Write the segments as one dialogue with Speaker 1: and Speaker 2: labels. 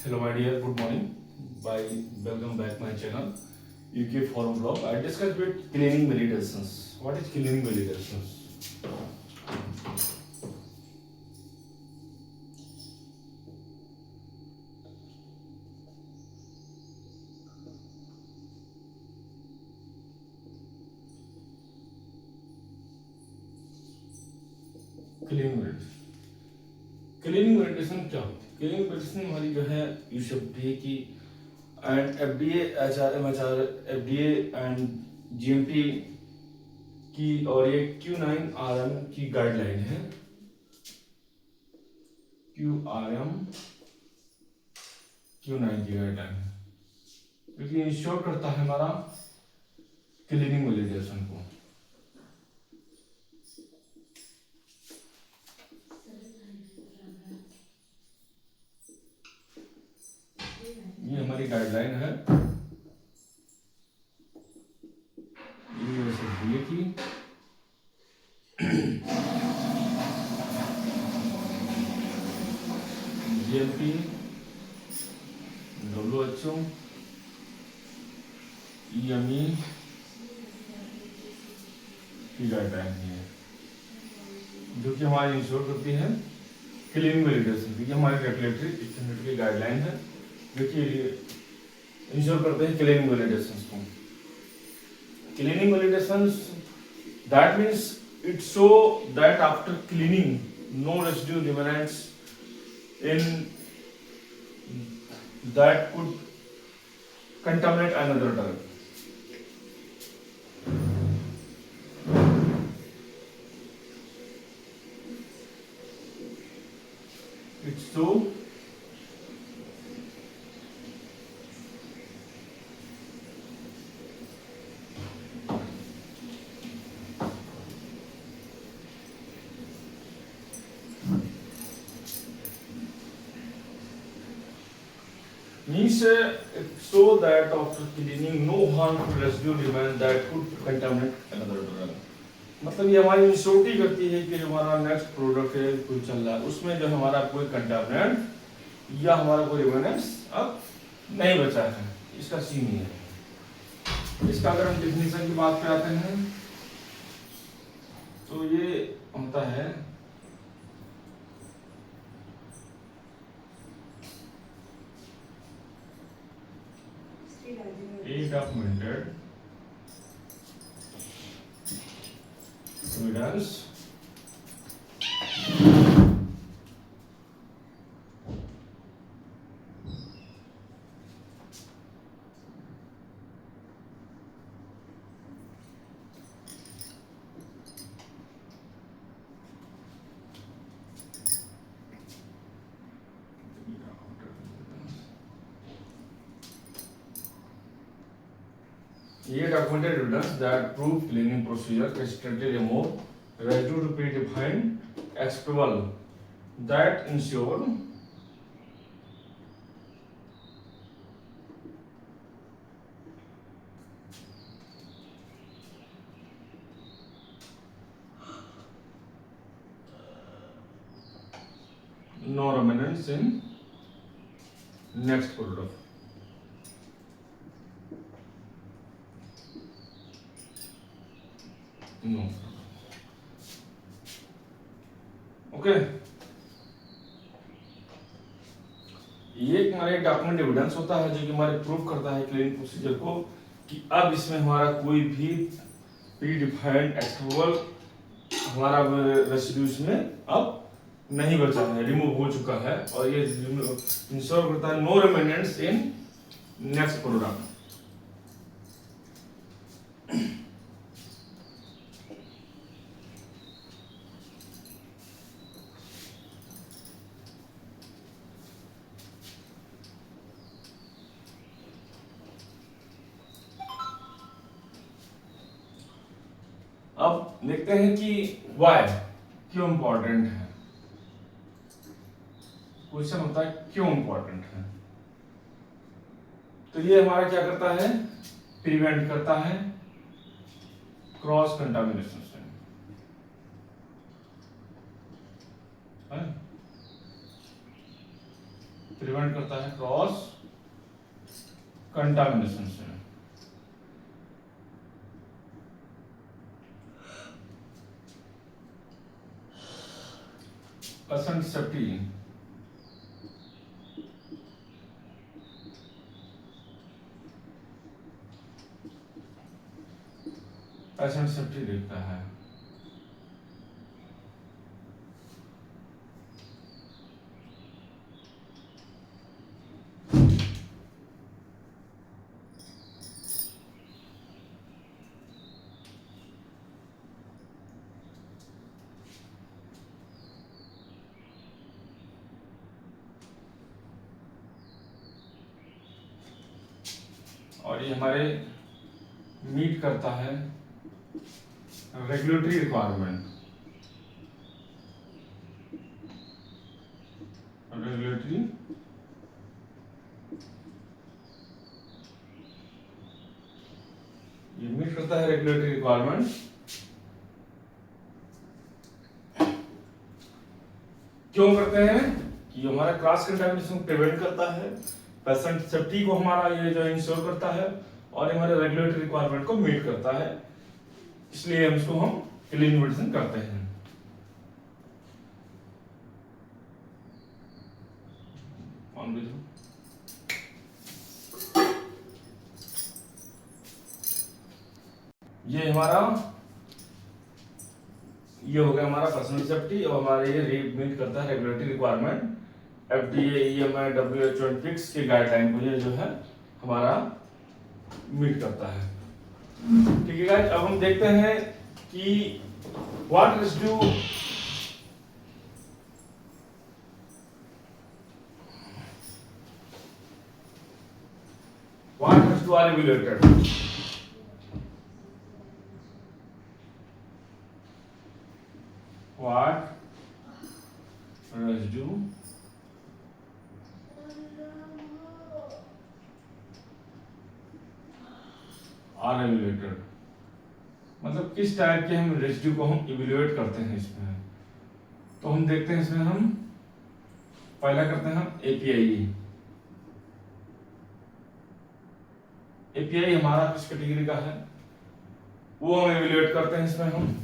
Speaker 1: Hello, my dear. Good morning. Bye. Welcome back my channel. UK Forum Blog. I discussed with cleaning validations. What is cleaning validations? Cleaning validation cleaning validation क्या होती है? Cleaning validation हमारी जो है USFDA की and FDA एचआरएमएचआर FDA and GMP की और ये Q9RM की गाइडलाइन है। Q9 की गाइडलाइन है क्योंकि इंश्योर करता है हमारा क्लीनिंग वैलिडेशन को। ये हमारी गाइडलाइन है यूएसएफडीए की जीएमपी WHO EME की गाइडलाइन है जो कि हमारी इंश्योर करती है क्लीनिंग वैलिडेशन की। हमारी रेगुलेटरी स्टैंडर्ड की गाइडलाइन है जो कि इंश्योर करते हैं क्लीनिंग वैलिडेशंस को। Cleaning validations that means it show that after cleaning no residue remains in that could contaminate another drug. It show means it show that after cleaning no harmful residue remains that could contaminate another drug. मतलब ये हमारी इंश्योरिटी करती है कि जो हमारा next product है कोई चल रहा है उसमें जो हमारा कोई कंटामिनेंट या हमारा कोई रिमेनेंट्स अब नहीं बचा है। इसका सीन ही है। इसका अगर हम डेफिनेशन की बात पे आते हैं तो ये होता है a documented evidence ये documented evidence that proof cleaning procedure consistently remove residue to predefined expel that ensure no remnants in next product. No. Okay ये एक हमारे डॉक्यूमेंट एविडेंस होता है जो कि हमारे प्रूफ करता है क्लीनिंग प्रोसीजर को कि अब इसमें हमारा कोई भी प्री डिफाइंड एक्सप्लोर हमारा रेसिड्यू इसमें अब नहीं बचा है, रिमूव हो चुका है और ये इंश्योर करता है नो रिमेनेंट्स इन नेक्स्ट प्रोडक्ट। अब देखते हैं कि वाई क्यों इंपॉर्टेंट है। क्वेश्चन होता है क्यों इंपॉर्टेंट है। तो ये हमारा क्या करता है, प्रिवेंट करता है क्रॉस कंटामिनेशन से। प्रिवेंट करता है क्रॉस कंटामिनेशन से। पेशेंट सेफ्टी, पेशेंट सेफ्टी देखता है। और ये हमारे मीट करता है रेगुलेटरी रिक्वायरमेंट, रेगुलेटरी ये मीट करता है रेगुलेटरी रिक्वायरमेंट। क्यों करते हैं कि जो हमारा क्रॉस कंटामिनेशन को प्रिवेंट करता है, पेशेंट सेफ्टी को हमारा ये जो इंश्योर करता है, और हमारे रेगुलेटरी रिक्वायरमेंट को मीट करता है, इसलिए हम इसको हम क्लीन मेडिसिन करते हैं। ये हमारा ये हो गया हमारा पर्सनल सेफ्टी, और हमारे ये मीट करता है regulatory requirement, FDA, EMI, WHO and PICS के गाइडलाइन को ये जो है हमारा मीट करता है। ठीक है गाइस, अब हम देखते हैं कि what residue are regulated. What residue are evaluated, मतलब किस टाइप के हम रेसिड्यू को हम इवेल्युएट करते हैं इसमें। तो हम देखते हैं इसमें हम पहला करते हैं हम एपीआई हमारा किस कैटेगरी का है वो हम इवेल्युएट करते हैं इसमें हम।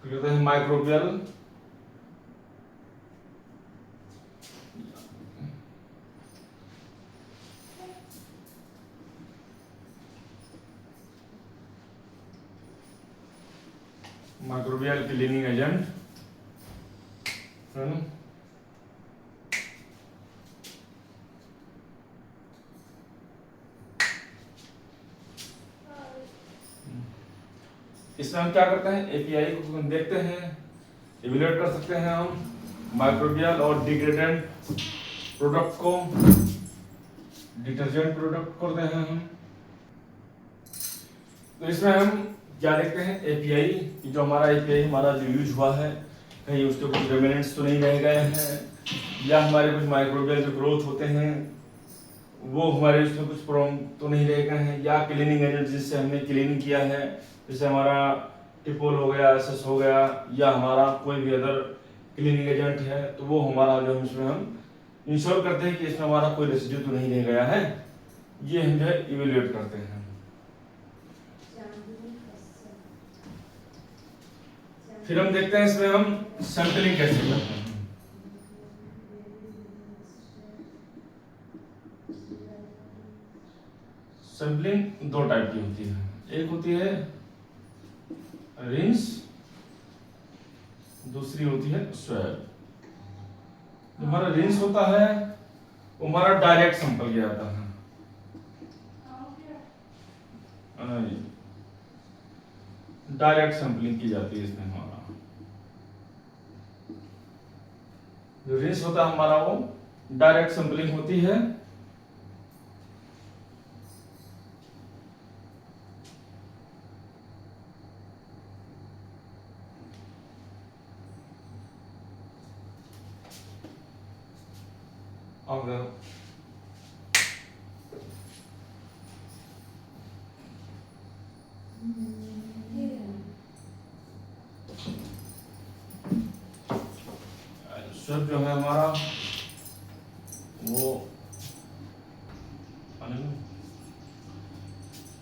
Speaker 1: कहते हैं माइक्रोबियल क्लीनिंग एजेंट, इसमें हम क्या करते हैं एपीआई को हम देखते हैं, इवेल्युएट कर सकते हैं हम माइक्रोबियल और डिग्रेडेंट प्रोडक्ट को, डिटर्जेंट प्रोडक्ट करते हैं हम। तो इसमें हम क्या देखते हैं एपीआई, जो हमारा एपीआई हमारा जो यूज हुआ है कहीं उसके कुछ रेमिनेंट्स तो नहीं रह गए हैं, या हमारे कुछ माइक्रोबियल जो ग्रोथ होते हैं वो हमारे उसमें कुछ प्रॉब्लम तो नहीं रह गए हैं, या क्लीनिंग एजेंट जिससे हमने क्लीनिंग किया है, जैसे हमारा टिपोल हो गया, एसएस हो गया, या हमारा कोई भी अदर क्लीनिंग एजेंट है, तो वो हमारा जो इसमें हम इंश्योर करते हैं कि इसमें हमारा कोई रेसिड्यू तो नहीं रह गया है, ये हम जो है इवेल्युएट करते हैं। फिर हम देखते हैं इसमें हम सैंपलिंग कैसे करते हैं। सैंपलिंग दो टाइप की होती है, एक होती है रिंस, दूसरी होती है स्वैब। जो हमारा रिंस होता है वो हमारा डायरेक्ट सैंपल किया जाता है, डायरेक्ट सैंपलिंग की जाती है इसमें। हमारा जो रिंस होता है हमारा वो डायरेक्ट सैंपलिंग होती है, और स्वेप जो है हमारा वो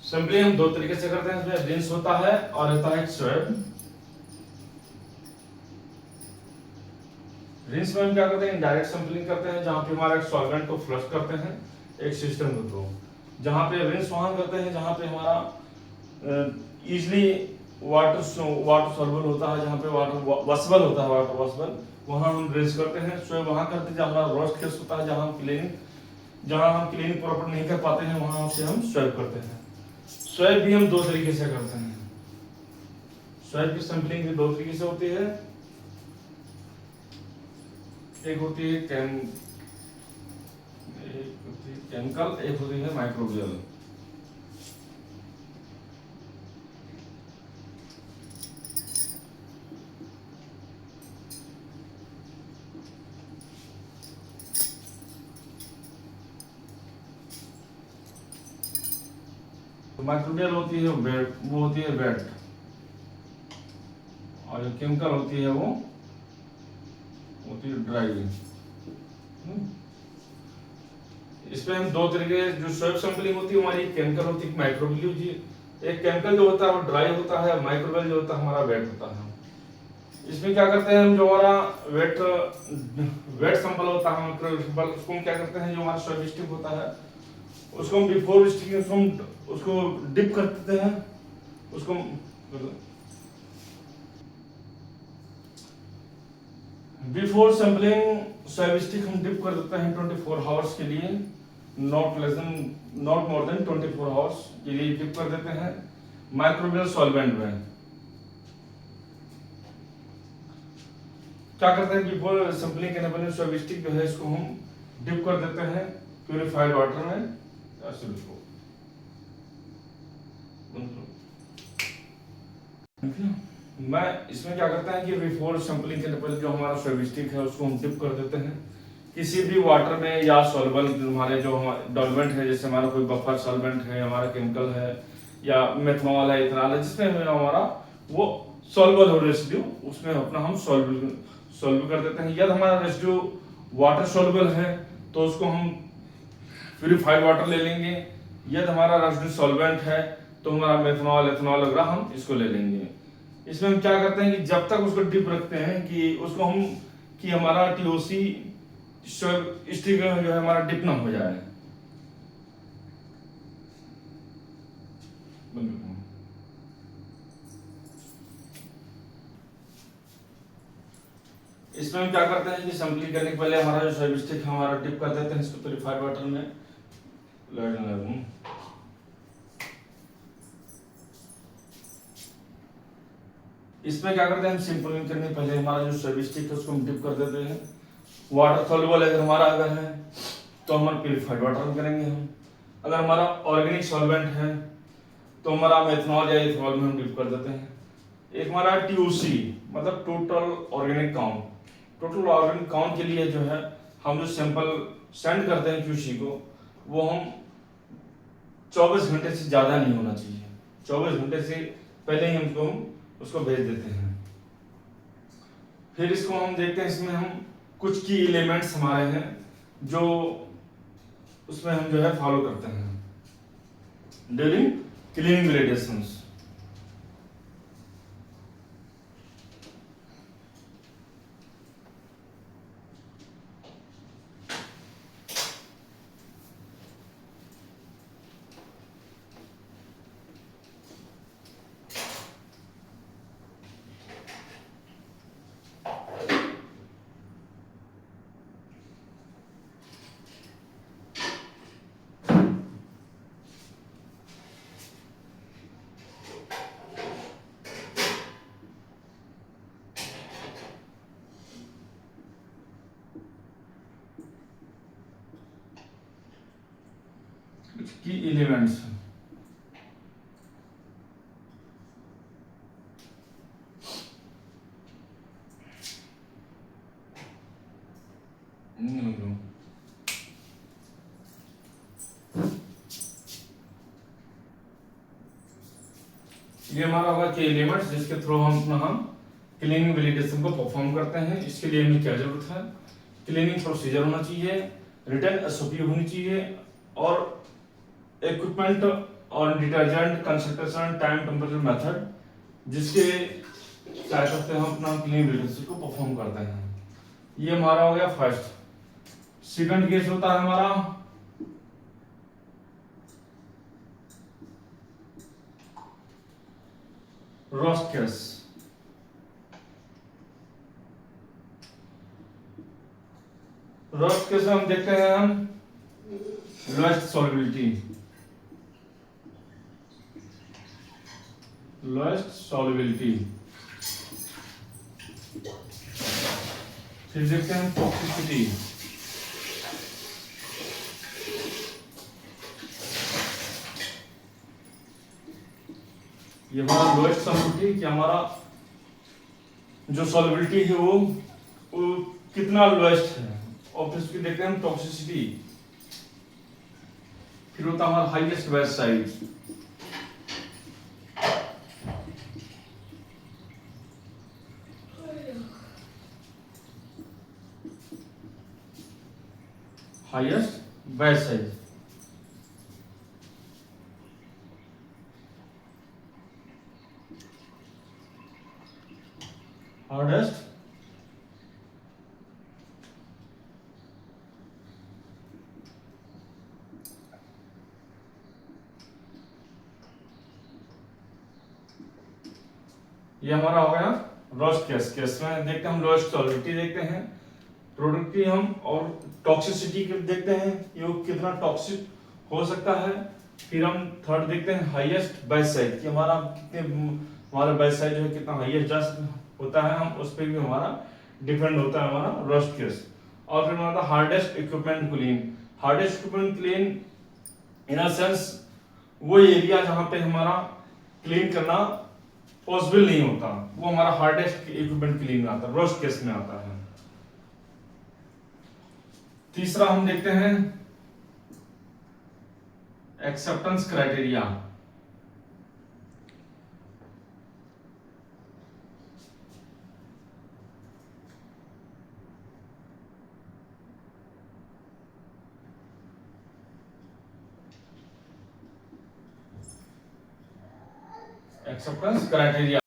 Speaker 1: सिंपली हम दो तरीके से करते हैं, इसमें रिंस होता है और होता है स्वेप। रिंस में हम क्या करते हैं, डायरेक्ट सैंपलिंग करते हैं, जहां पे हमारा एक सॉल्वेंट को फ्लश करते हैं एक सिस्टम के थ्रू। जहां पे रिंस वहां करते हैं जहां पे हमारा इजिली वाटर सॉल्युबल होता है, जहां पे वाटर वॉशेबल होता है, वाटर वॉशेबल, वहां हम रिंस करते हैं। स्वेप वहां करते हैं जहां हमारा रोस्ट केस होता है, जहां हम क्लीनिंग प्रॉपर नहीं कर पाते हैं, वहां से हम स्वेप करते हैं। स्वेप भी हम दो तरीके से करते हैं। स्वेप की सैंपलिंग भी दो तरीके से होती है, एक होती है केमिकल, एक होती है माइक्रोबियल। तो माइक्रोबियल होती है वेट, वो होती है वेट, और जो केमिकल होती है वो होती है ड्राई। इसमें हम दो तरीके, जो स्वेप सैंपलिंग होती है हमारी केमिकल होती है, माइक्रोबियल होती है। एक केमिकल जो होता है वो ड्राई होता है, माइक्रोबियल जो होता है हमारा वेट होता है। इसमें क्या करते हैं हम, जो हमारा वेट सैंपल होता है, उसको हम क्या करते हैं, जो हमारा स्वेप स्टिक होता है उसको हम बिफोर स्टिकिंग उसको डिप कर देते हैं, उसको बिफोर सैंपलिंग स्वेप स्टिक हम डिप कर देते हैं 24 आवर्स के लिए, नॉट मोर देन 24 आवर्स के लिए डिप कर देते हैं माइक्रोबियल सॉल्वेंट में। क्या करते हैं, बिफोर सैंपलिंग करने पहले स्वेप स्टिक जो है इसको हम डिप कर देते हैं प्यूरिफाइड वाटर में। मैं इसमें क्या करता है कि बिफोर सैंपलिंग करने पहले जो हमारा स्वेप स्टिक है उसको हम डिप कर देते हैं किसी भी वाटर में, या सॉल्युबल हमारे जो डॉल्वेंट है, जैसे हमारा कोई बफर सॉल्वेंट है, हमारा केमिकल है, या मेथनॉल है, इथेनॉल है, जिसमें हमारा वो सॉल्युबल हो रेसिड्यू, उसमें अपना हम सॉल्व कर देते हैं। यदि हमारा रेसिड्यू वाटर सॉल्युबल है तो उसको हम प्यूरिफाइड वाटर ले लेंगे। यदि हमारा रेसिड्यू सॉल्वेंट है तो हमारा मेथनॉल, एथनॉल वगैरह हम इसको ले लेंगे। इसमें हम क्या करते हैं कि जब तक उसको डिप रखते हैं कि उसको हम कि हमारा टीओसी स्टिक जो है हमारा डिप ना हो जाए। इसमें हम क्या करते हैं कि सैंपलिंग करने के पहले हमारा जो स्वेप स्टिक है हमारा डिप कर देते हैं इसको प्यूरिफाइड वाटर में। इसमें क्या करते हैं, हम सैंपलिंग करने के पहले हमारा जो स्वेप स्टिक है उसको हम डिप कर देते हैं। वाटर सॉल्युबल अगर हमारा है तो हमारा प्यूरिफाइड वाटर में करेंगे हम। अगर हमारा ऑर्गेनिक सॉल्वेंट है तो हमारा मेथनॉल या इथेनॉल में हम डिप कर देते हैं। एक हमारा टीओसी मतलब total organic count, total organic count के लिए जो है हम जो सैंपल सेंड करते हैं क्यूसी को, वो हम 24 घंटे से ज़्यादा नहीं होना चाहिए। 24 घंटे से पहले ही हम उसको भेज देते हैं। फिर इसको हम देखते हैं, इसमें हम कुछ की एलिमेंट्स हमारे हैं जो उसमें हम जो है फॉलो करते हैं ड्यूरिंग क्लीनिंग वेलिडेशंस। की एलिमेंट्स ये हमारा होगा कि एलिमेंट्स जिसके थ्रू हम क्लीनिंग वैलिडेशन को परफॉर्म करते हैं। इसके लिए हमें क्या जरूरत है, क्लीनिंग प्रोसीजर होना चाहिए, रिटर्न एसओपी होनी चाहिए, और इक्विपमेंट और detergent concentration time temperature method जिसके सहायता से हम अपना क्लीनिंग वैलिडेशन को परफॉर्म करते हैं। ये हमारा हो गया फर्स्ट। सेकंड केस होता है हमारा रोस्ट केस। रोस्ट केस में हम देखते हैं हम लोएस्ट सॉल्युबिलिटी, फिर देखते हैं टॉक्सिसिटी, ये हमारा लोएस्ट सॉल्युबिलिटी कि हमारा जो सॉल्युबिलिटी है वो कितना लोएस्ट है, और फिर उसकी देखते हैं हम टॉक्सिसिटी। फिर होता है हमारा highest batch size, highest batch size. Hardest ये हमारा हो गया रोस्ट केस। केस में देखते हैं हम लोएस्ट सॉल्युबिलिटी देखते हैं, प्रोडक्ट की हम और टॉक्सिसिटी देखते हैं कि वो कितना टॉक्सिक हो सकता है। फिर हम थर्ड देखते हैं हाईएस्ट बैच साइज कि हमारा हमारा बैच साइज जो है कितना हाईएस्ट जा होता है, हम उस पर भी हमारा डिपेंड होता है हमारा रोस्ट केस। और फिर हमारा hardest equipment clean. Hardest equipment clean in a sense वो एरिया जहां पे हमारा क्लीन करना पॉसिबल नहीं होता, वो हमारा हार्डेस्ट इक्विपमेंट क्लीन आता है, रोस्ट केस में आता है। तीसरा हम देखते हैं एक्सेप्टेंस क्राइटेरिया। Acceptance criteria